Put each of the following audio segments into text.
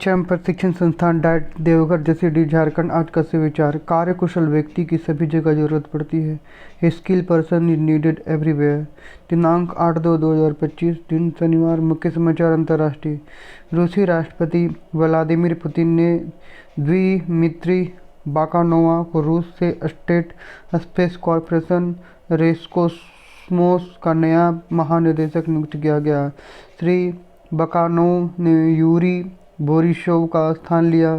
शिक्षा एवं प्रशिक्षण संस्थान डाइट देवघर जसीडीह झारखंड। आज का सुविचार, कार्य कुशल व्यक्ति की सभी जगह जरूरत पड़ती है। Skill person is needed everywhere. दिनांक 8/2/2025, दिन शनिवार। मुख्य समाचार अंतर्राष्ट्रीय। रूसी राष्ट्रपति व्लादिमीर पुतिन ने द्विमित्री बाकानोवा को रूस से स्टेट स्पेस कॉर्पोरेशन रोसकोस्मोस का नया महानिदेशक नियुक्त किया गया। श्री बाकानोव ने यूरी बोरिसोव का स्थान लिया,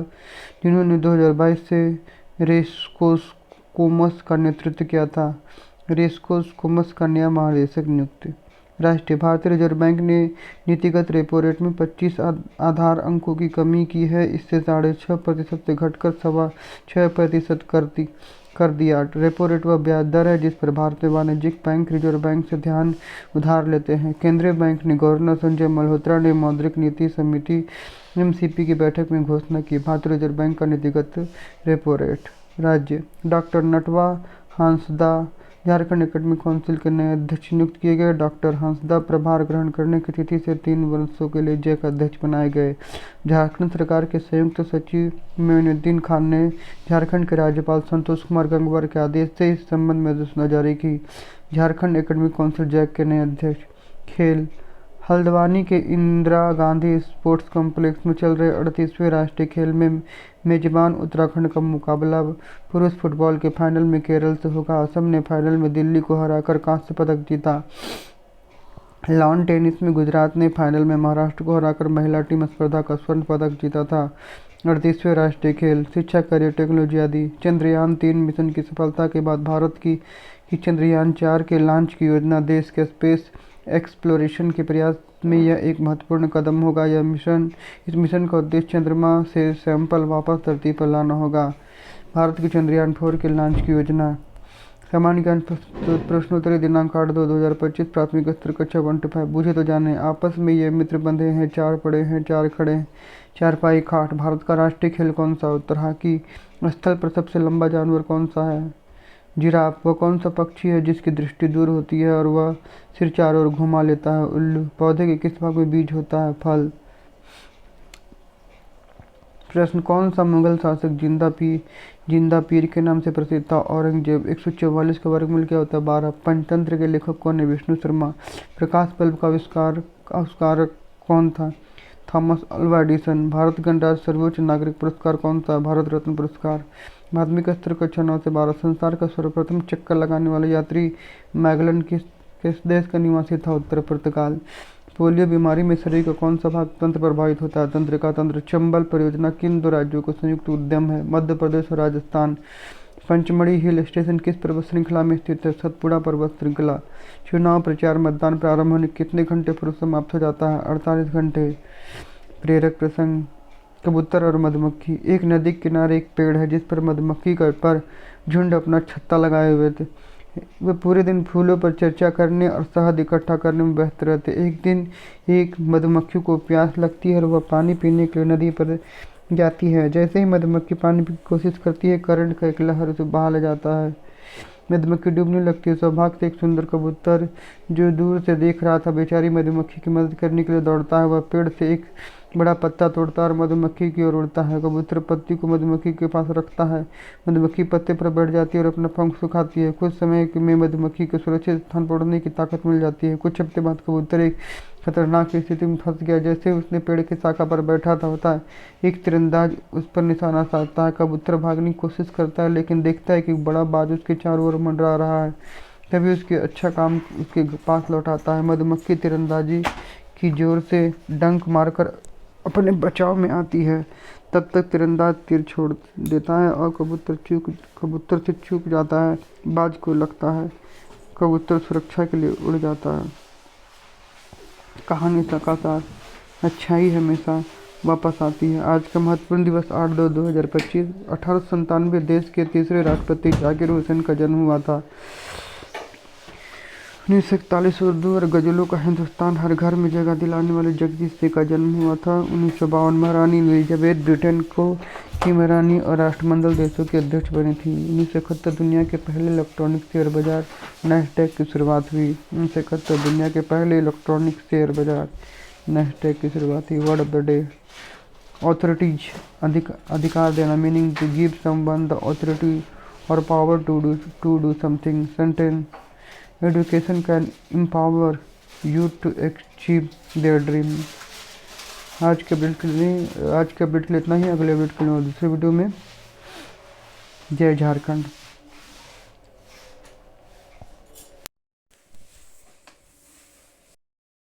जिन्होंने 2022 से रोसकोस्मोस का नेतृत्व किया था। रोसकोस्मोस का नया महानिदेशक नियुक्त। राष्ट्रीय भारतीय रिजर्व बैंक ने नीतिगत रेपो रेट में 25 आधार अंकों की कमी की है। इससे 6.5% से घटकर 6.25% कर दिया। रेपो रेट वह ब्याज दर है जिस पर भारतीय वाणिज्यिक बैंक रिजर्व बैंक से उधार लेते हैं। केंद्रीय बैंक ने गवर्नर संजय मल्होत्रा ने मौद्रिक नीति समिति एमसीपी की बैठक में घोषणा की। भारतीय रिजर्व बैंक का नीतिगत रेपो रेट। राज्य doctor Natwa Hansda Jharkhand academic council के नए अध्यक्ष नियुक्त किए गए। डॉक्टर हांसदा प्रभार ग्रहण करने की तिथि से 3 वर्षों के लिए जैक अध्यक्ष बनाए गए। झारखंड सरकार के संयुक्त सचिव मोइनुद्दीन खान ने झारखंड के राज्यपाल संतोष कुमार गंगवार के आदेश से इस संबंध में अधिसूचना जारी की। झारखंड एकेडमिक काउंसिल जैक के नए अध्यक्ष। खेल। हल्द्वानी के इंदिरा गांधी स्पोर्ट्स कॉम्प्लेक्स में चल रहे 38वें राष्ट्रीय खेल में मेजबान उत्तराखंड का मुकाबला पुरुष फुटबॉल के फाइनल में केरल से होगा। असम ने फाइनल में दिल्ली को हराकर कांस्य पदक जीता। लॉन टेनिस में गुजरात ने फाइनल में महाराष्ट्र को हराकर महिला टीम स्पर्धा का स्वर्ण पदक जीता था। 38वें राष्ट्रीय खेल। शिक्षा, करियर, टेक्नोलॉजी आदि। चंद्रयान-3 मिशन की सफलता के बाद भारत की चंद्रयान-4 के लॉन्च की योजना। देश के स्पेस एक्सप्लोरेशन के प्रयास में यह एक महत्वपूर्ण कदम होगा। इस मिशन का उद्देश्य चंद्रमा से सैंपल वापस धरती पर लाना होगा। भारत की चंद्रयान-4 के लॉन्च की योजना। सामान्य ज्ञान प्रश्नोत्तरी दिनांक 8/2/2025, प्राथमिक स्तर कक्षा 1 to 5। बूझे तो जाने, आपस में ये मित्र बंधे हैं, 4 पड़े हैं 4 खड़े हैं, चारपाई खाट। भारत का राष्ट्रीय खेल कौन सा? उत्तर हॉकी। स्थल पर सबसे लंबा जानवर कौन सा है? जिराफ। वह कौन सा पक्षी है जिसकी दृष्टि दूर होती है और वह सिर चारों ओर घुमा लेता है? उल्लू। पौधे के किस भाग में बीज होता है? फल। प्रश्न, कौन सा मुगल शासक जिंदा पीर के नाम से प्रसिद्ध था? औरंगजेब। 144 का वर्गमूल क्या होता है? 12। पंचतंत्र के लेखक कौन है? विष्णु शर्मा। प्रकाश बल्ब का आविष्कारक कौन था? Thomas Alva Edison. भारत गणराज्य सर्वोच्च नागरिक पुरस्कार कौन सा? भारत रत्न पुरस्कार। माध्यमिक स्तर कक्षा 9 से 12। संसार का सर्वप्रथम चक्कर लगाने वाला यात्री मैगलन किस देश का निवासी था? उत्तर पुर्तगाल। पोलियो बीमारी में शरीर का कौन सा भाग तंत्र प्रभावित होता है? तंत्रिका तंत्र। चंबल परियोजना किन 2 राज्यों का संयुक्त उद्यम है? मध्य प्रदेश और राजस्थान। पंचमढ़ी हिल स्टेशन किस पर्वत श्रृंखला में स्थित है? सतपुड़ा पर्वत श्रृंखला। चुनाव प्रचार मतदान प्रारंभ होने कितने घंटे पूर्व समाप्त हो जाता है? 48 घंटे। प्रेरक प्रसंग। कबूतर और मधुमक्खी। एक नदी के किनारे एक पेड़ है जिस पर मधुमक्खी का पर झुंड अपना छत्ता लगाए हुए थे। वे पूरे दिन फूलों पर चर्चा करने और शहद इकट्ठा करने में व्यस्त रहते। एक दिन एक मधुमक्खी को प्यास लगती है और वह पानी पीने के लिए नदी पर जाती है। जैसे ही मधुमक्खी पानी की कोशिश करती है, करंट का एक लहर उसे बहा ले जाता है। मधुमक्खी डूबने लगती है। सौभाग्य से एक सुंदर कबूतर जो दूर से देख रहा था बेचारी मधुमक्खी की मदद करने के लिए दौड़ता है। वह पेड़ से एक बड़ा पत्ता तोड़ता है और मधुमक्खी की ओर उड़ता है। कबूतर पत्ती को मधुमक्खी के पास रखता है। मधुमक्खी पत्ते पर बैठ जाती है और अपना पंख सुखाती है। कुछ समय में मधुमक्खी को सुरक्षित स्थान पर उड़ने की ताकत मिल जाती है। कुछ हफ्ते बाद कबूतर एक खतरनाक स्थिति में फंस गया। जैसे उसने पेड़ की शाखा पर बैठा था होता है, एक तीरंदाज उस पर निशाना साधता है। कबूतर भागने की कोशिश करता है लेकिन देखता है कि एक बड़ा बाज उसके चारों ओर मंडरा रहा है। तभी उसके अच्छा काम उसके पास लौट आता है। मधुमक्खी तीरंदाजी की जोर से डंक मारकर अपने बचाव में आती है। तब तक तीरंदाज तीर छोड़ देता है और कबूतर से चूक जाता है। बाज को लगता है कबूतर सुरक्षा के लिए उड़ जाता है। कहानी का सार, अच्छाई हमेशा वापस आती है। आज का महत्वपूर्ण दिवस 8/2/2025। 1897 देश के तीसरे राष्ट्रपति जाकिर हुसैन का जन्म हुआ था। 1941 उर्दू और गज़लों का हिंदुस्तान हर घर में जगह दिलाने वाले जगदीश सिंह का जन्म हुआ था। 1952 महारानी एलिजाबेथ ब्रिटेन की महारानी और राष्ट्रमंडल देशों की अध्यक्ष बनी थी। 1971 दुनिया के पहले इलेक्ट्रॉनिक शेयर बाजार नैस्डैक की शुरुआत हुई। 1971 दुनिया के पहले इलेक्ट्रॉनिक शेयर बाजार नैस्डैक की शुरुआत हुई। Word of the day. Authorities अधिकार देना, meaning to give someone the authority और power to do something. Sentence education can empower you to achieve their dream. आज के अपडेट के लिए इतना ही। अगले अपडेट के लिए दूसरे वीडियो में। जय झारखंड।